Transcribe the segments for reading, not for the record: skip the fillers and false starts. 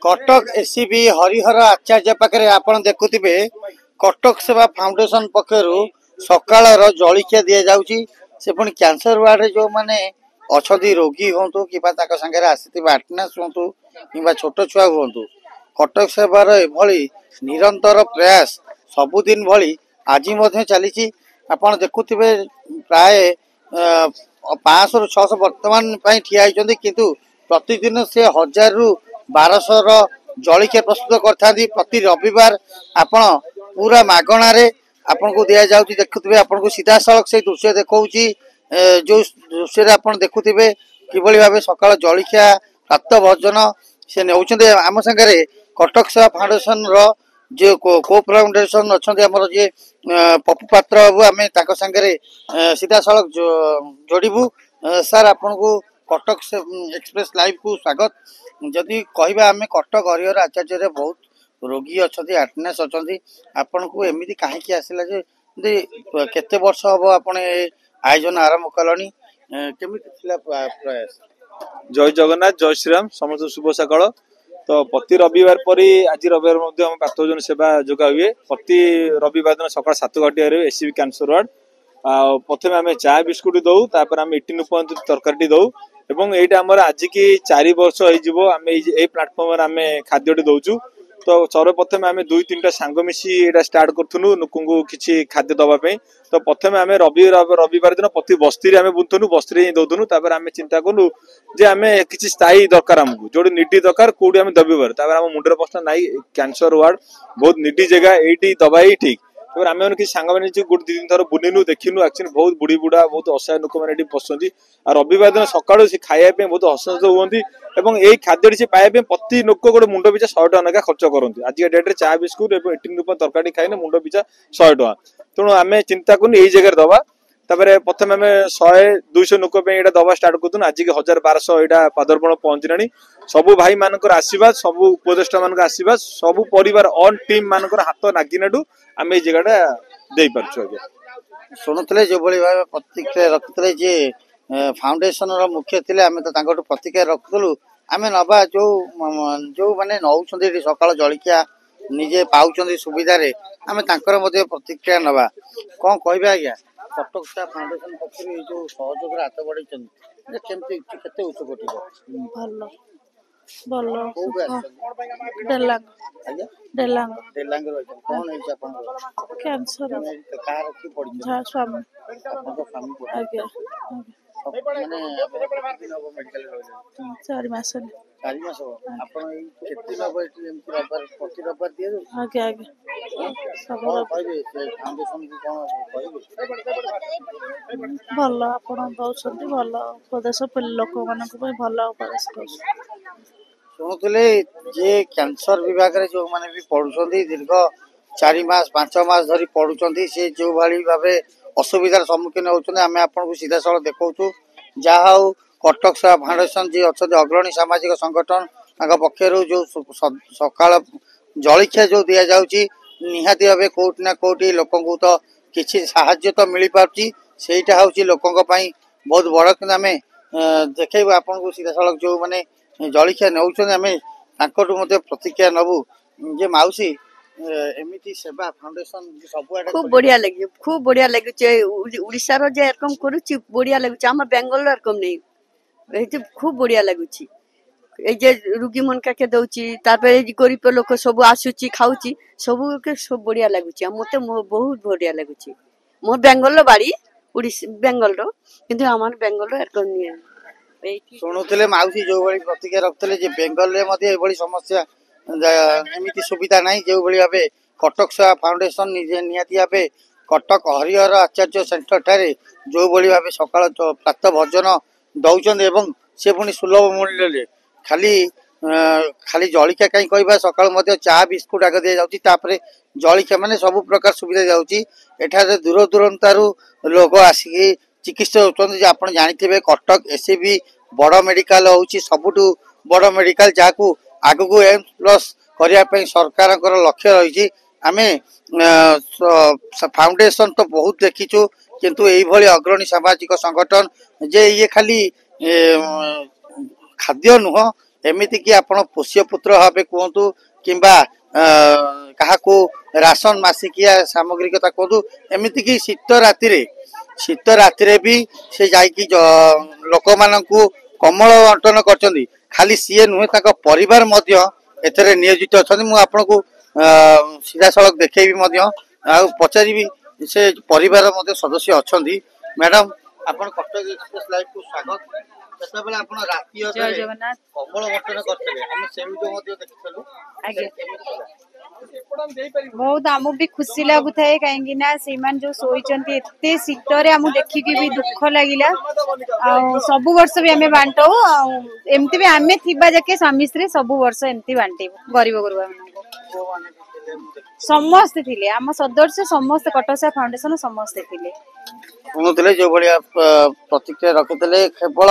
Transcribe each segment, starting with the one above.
Cuttack ACB Harihar आचार्य पाखे आपण देखुवे कटक सेवा फाउंडेशन पक्षर सकाल जलिखिया दि जाऊँगी से पुणी कैंसर वार्ड जो मैंने अच्छा रोगी हूँ कि सागर आसी आटनेस हूँ कि छोट छुआ हूँ कटक सेवार एभली निरंतर प्रयास सबुदिन भली आज चली आप देखुवे प्राय 500 ରୁ 600 वर्तमान ठिया किंतु प्रतिदिन से 1000 ରୁ 1200 जलिखिया प्रस्तुत करथांती प्रति रविवार आपण पूरा मागणारे आपन को दिया जाउची देखुथिबे आपन को सीधा सड़क से दृश्य देखौची जो दृश्य आपण देखुथिबे किबळी भाबे सकाळ जलिखिया प्राप्त भोजन से नेउचंदे आम संगरे कटक सेवा फाउंडेशन रो जो को फाउंडेशन अच्छे आमर जे पप्पू पात्र बाबू आम संगे सीधा सड़क जोड़बू सर आपन को कटक एक्सप्रेस लाइव को स्वागत जदि कहवा आम कटक हरिहर आचार्य बहुत रोगी अच्छा आटनेस अच्छा आपन को एमती कहीं आसला केते वर्ष हम आप आयोजन आरंभ कलनी केमी प्रयास। जय जगन्नाथ जय श्रीराम समस्त शुभ सकाल। तो प्रति रविवार पर आज रविवार प्रातभोजन सेवा जोगा हुए प्रति रविवार दिन सकाल 7 घटिया एसीबी कैंसर वार्ड प्रथम आम चा बिस्कुट दौ आम इटिन तरकारी दौ एवं ये आज की 4 वर्ष होम ये प्लाटफर्म आम खाद्य दौचु। तो सर्वप्रथम आम 2-3टा सांग मिसी स्टार्ट करूँ लोक किसी खाद्य दवाई। तो प्रथम आम रविवार दिन प्रति बस्ती आम बुथुनु बस्ती दौथुनु आम चिंता कलु जे आम किसी स्थायी दरकार आमको जो निडी दरकार कौटी आम दबीबार आम मुंडर प्रश्न नाई कैंसर वार्ड बहुत निडी जगह ये दबाई ठीक आम किसी सांग मैंने गोटे 2-3 थर बुलिनु देखिनु एक्चुअली बहुत बुढ़ी बुढ़ा बहुत असहाय लोक मैंने बसती रविवार दिन सकाल से खायापी बहुत हस्त हुई और यही खाद्य से पाइबा प्रति लोक गोटे मुंड पिछा 100 टका लेखा खर्च करते आज की डेट्रे चा बिस्कुट और 18 रुपये तरकारी खाइने मुंड पिछा 100 टका तेणु आम चिंता करूँ यही जगह दवा प्रथम आम 100-200 लोक दवा स्टार्ट करूँ आज की 1000-1200 यहाँ पदार्पण पहुंचला सबू भाई मान आशीर्वाद सबू उपदेष्टा मान आशीर्वाद सबू परिवार ऑन टीम मान हाथ नागिनाठू आम ये जगह दे पार्छु। शुणुले जो भाव प्रतिक्रिया रखुते जे फाउंडेशन मुख्य थे आम तो प्रतिक्रिया रखुलु आम नवा जो जो मैंने नौ सकाल जलिखिया निजे पाँच सुविधा आम प्रतिक्रिया नवा कौन कह आज्ञा कटक सेवा फाउंडेशन पक्ष जो सहयोग हाथ बढ़ाई केमती केते उच्च भल आप भल उपदेश लोक मान भल उपदेश शुणुले जे कैंसर विभाग रे जो माने भी पढ़ुछंती दीर्घ 4 मास 5 मास धरी पढ़ुछंती से जो भाली भाबे असुविधार सम्मुखीन होउछन आमे आपन को सीधा सळ देखौछु जहा हो कटक सेवा फाउंडेशन जे अच्छे अग्रणी सामाजिक संगठन ताका पक्षरु जो सकाळ जलिखिया जो दिया जाउची निहाती भाबे कोट ना कोटी लोकंकु तो किछि सहायता तो मिली पाउची सेटा होउची लोकंक पई बहुत बड़ कि आमे देखैबो आपन को सीधा सळ जो माने जलिखिया नौछन आम प्रतिक्रिया नबू जे मौसी एमती सेवा फाउंडेशन सब खूब बढ़िया लगे उड़ीसा रो जे एरकम करूची बढ़िया लगुच आम बेंगल एरकम नहीं खूब बढ़िया लगुच जे रुगी मन के दउची तापर गरीब लोक सब आसुची खाउची सब के सब बढ़िया लगुच मते बहुत बढ़िया लगुच मो बेंगल बाड़ी उड़ीसा बेंगल रो किंतु आमान बेंगल रो एरकम नहीं शुणुले मौसी जो भाई प्रतिक्रिया रखते बेंगल में समस्या एमती सुविधा ना जो भाव कटक सेवा फाउंडेशन निजे निहाती भाव कटक हरिहर आचार्य सेंटर ठारे जो भाव सकाल प्रातः भोजन दौरान एवं से पुणी सुलभ मूल्य खाली खाली जलिखिया कहीं कह सकाल चा बिस्कुट आगे दि जाऊँगी जलिखिया माने सब प्रकार सुविधा जाऊँगी एठारे दूर दूरांतारू लोक आसिक चिकित्सा होती आप जानते कटक एसीबी बड़ मेडिकल हूँ सबुठ बड़ मेडिकल जहाँ आग को एम्स प्लस करने सरकार लक्ष्य रही आम फाउंडेशन तो बहुत देखीचु किंतु यही अग्रणी सामाजिक संगठन जे ये खाली खाद्य नुह एमिति कि आपण पोष्य पुत्र भावे कहतु किंबा काहाकू राशन मासिकिया सामग्री कथा कहतु एमिति कि शीत राति भी से जाइकी लोक मानू कमल बंटन कर खाली सीए नुहे परिवार एथरे नियोजित अच्छा मुझे आपन को सीधा सड़क देखी पचारि से परिवार सदस्य अच्छा मैडम आपण कटक एक्सप्रेस लाइव को स्वागत सेतबेले आपण राति जय जगन्नाथ कमल बंटन करते हम से वीडियो देखिलु बहुत आमु भी खुशी लगुए कहीं जो शोचंती एते शीतरे आमु देखिकी भी दुख लगिला सब वर्ष भी आमे बांटो एमती भी आमे थिबा जाके स्वामी स्त्री सब वर्ष एमती बांटे गरीब गुरुआ समस्त थिले आम सदस्य समस्त कटसा फाउंडेशन समस्त थिले सुनुले जो भाया प्रतिक्रिया रखुले केवल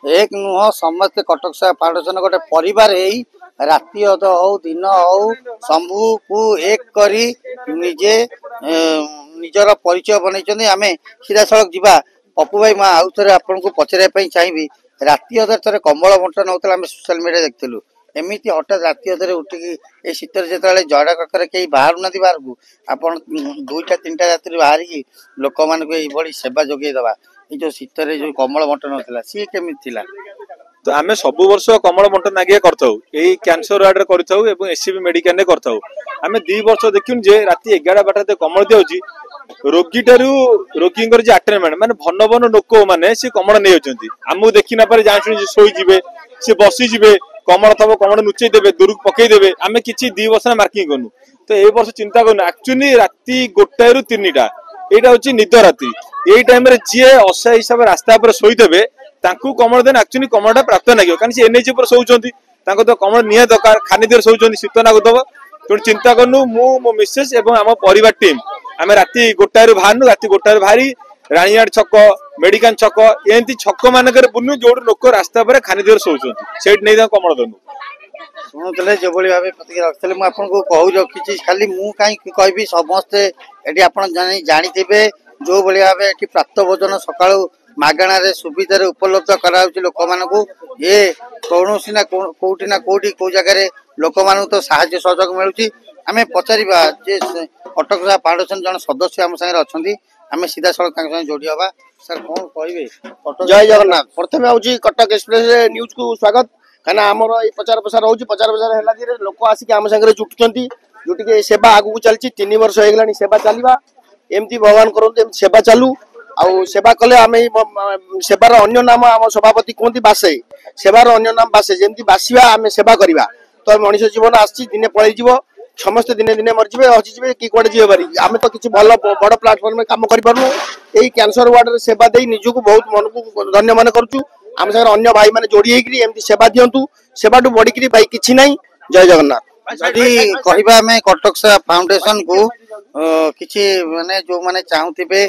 एक नुह समस्त कटकसा फाउंडेशन गोटे परिवार ही राति अध हो दिन हो सबू को एक करी निजे निजर परिचय बनई आम सीधा सड़क जीवा पप्पू भाई मैं आउ थे आपन को पचारे चाहिए राति अधर थे कमल बंटन होता आम सोशल मीडिया देखलु एमती हठात राति अधरे उठिकी शीतर जो जड़ा ककर कहीं बाहर ना बाहर को आप दुईटा तीनटा राति बाहर लोक मान सेवा जोगे दवा ये जो शीतर जो कमल बंटन होता सी केमी तो आमे सब वर्ष कमल बंटन आगे करथौ एई कैंसर वार्ड रे करथौ एवं एससीबी मेडिकल रे करथौ आमे 2 वर्ष देखिन जे राति 11 बाटा कमल दियोची रोगी जे अटेनमेंट माने भन भन लोक माने से कमल नै होचंती हमहु देखि ना पारे जान सुनि सोई जिवे से बसी जिवे कमल थब कमल नुचै देबे दूर पकई देबे आमे किछि 2 वर्ष मार्किंग करनु तो ए वर्ष चिंता करनु एक्चुअली राति 1 रु 3टा एटा होची निद राति एई टाइम रे जे असहाय हिसाब रास्ता पर सोई देबे तांकू कमल देन एक्चुअली कमलटा प्राप्त नागियो कारण से एनएच पर सोउचंती तांको तो कमल निया दरकार खानी देर सोउचंती शीत नागु दब तो चिंता करनु मो मिसेस एवं हम परिवार टीम आमे राति 1 रु बाहरनु राति 1 रु बाहरी राणीहाट छक मेडिकल छक एंती छक मानकर बुनु जोड लोक रास्ता पर खानी देर सोउचंती सेट नै कमल दनु शुणुले जो भाव प्रतिक्रिया रखते मुझे आपको कहू रखी खाली मुझे कहीं कहबी समस्ते ये आप जानी जो भाव ये प्राप्त भोजन सका मागण सुविधा उपलब्ध करा लोक मानू ये कौन ना कौटी ना कौटी कौ जगह लोक मान तो साहाय्य सहयोग मिलूँ आम पचार कटक फाउंडेशन जन सदस्य आम सागर अच्छा आम सीधा सड़क जोड़ी हवा सर कौन कहे जय जगन्नाथ प्रथम हूँ कटक एक्सप्रेस न्यूज को स्वागत कहीं आमर ये प्रचार प्रसार हो प्रचार प्रसार है लोक आसिक आम सागर जुटुंट जुटिके सेवा आगू चलती 3 वर्ष हो सेवा चलवा एमती भगवान करूँ सेवा चलू आउ सेवा कले आम सेवार अन्य नाम आम सभापति कहते बासे सेवार अन्य नाम बासे जमी बासिया आम सेवा करवा तो मनीष जीवन आसी दिने पलैज समस्ते दिने दिने मरीजे हजिजे कि कड़े जी पारि आम तो किसी भल बड़ प्लाटफर्म में कम करूँ यही कैंसर वार्ड सेवा दे निजक बहुत मन को धन्य मन करुँ आम सागर अन्य भाई मैंने जोड़ी होती सेवा दिंतु सेवाटू बढ़ी भाई किसी ना जय जगन्नाथ जदि कहवा आम कटक फाउंडेशन को किसी माने जो माने चाहूबे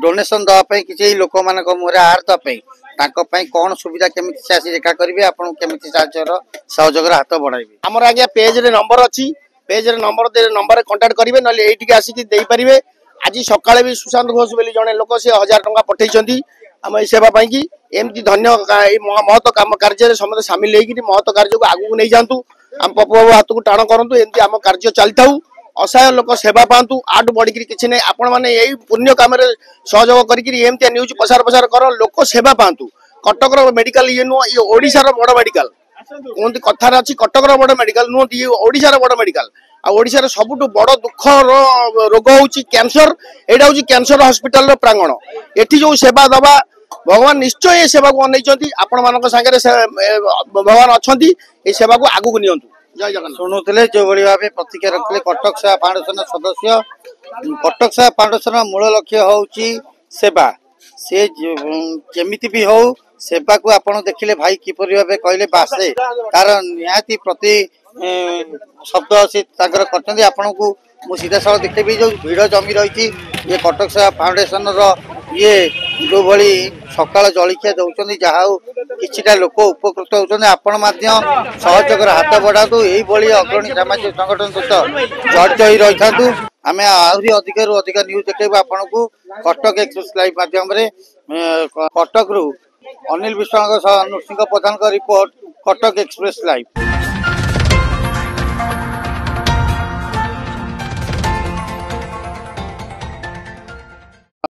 डोनेशन दवाई किसी लोक मान मुहर आहार दवाई कौन सुविधा केमी से आसी देखा करेंगे आप सहयोग हाथ बढ़ाई आमर आज्ञा पेज रे नंबर अच्छी पेज रे नंबर कंटाक्ट करेंगे ना ये आसिक पारे आज सका भी सुशांत घोष बोली जड़े लोक से 1000 टंका पठेई आम ये सेवा की एमती धन्य महत्व काम कार्य समस्त सामिल होगी महत्व कार्य को आगू नहीं जातु आम पप्पू बाबू हाथ को टाण करूँ एमती आम कार्य चलता असहाय लोक सेवा पातु आठ बढ़ी किसी ना आपण मैंने यही पुण्य कम सहयोग करमती न्यूज प्रसार प्रसार कर लोक सेवा पातु कटक मेडिकल ये नुह ये ओडिशार बड़ मेडिकल कहते कथार अच्छी कटक बड़ मेडिकल नुह ये ओडिशार बड़ मेडिकल आशार सबुठ बड़ दुख रोग हूँ कैंसर यहाँ हूँ कैंसर हॉस्पिटल प्रांगण एटी जो सेवा दवा भगवान निश्चय ये सेवा को अनई आपण मान भगवान अच्छा ये सेवा को आगू नि जय जगन्नाथ शुणुले जो भाव प्रतिक्रिया रखते कटक सेवा फाउंडेशन सदस्य कटक सेवा फाउंडेशन मूल लक्ष्य हूँ सेवा से केमिति भी हो सेवा को आपण देखिले भाई किपरि भाबे कहले बासे तार निहाती प्रति शब्द से करछन्ती आपण को मु सीधा साल देखबी जो भीड़ जमी रही ये कटक सेवा फाउंडेशन रो ये जो भली सकाळ जलिखिया दउछन्ती जहा किछिटा लोक उपकृत होउछन्ती आपण माध्य सहयोग हाथ बढ़ातु एही भली अग्रणी सामाजिक संगठन सहित जड़ित होई रहिथातु आमे आहुरी अधिक रु अधिक न्यूज देखेबा आपण को कटक एक्सप्रेस लाइव माध्यम रे कटक रु अनिल विश्वास नृसिंह प्रधान का रिपोर्ट कटक एक्सप्रेस लाइव।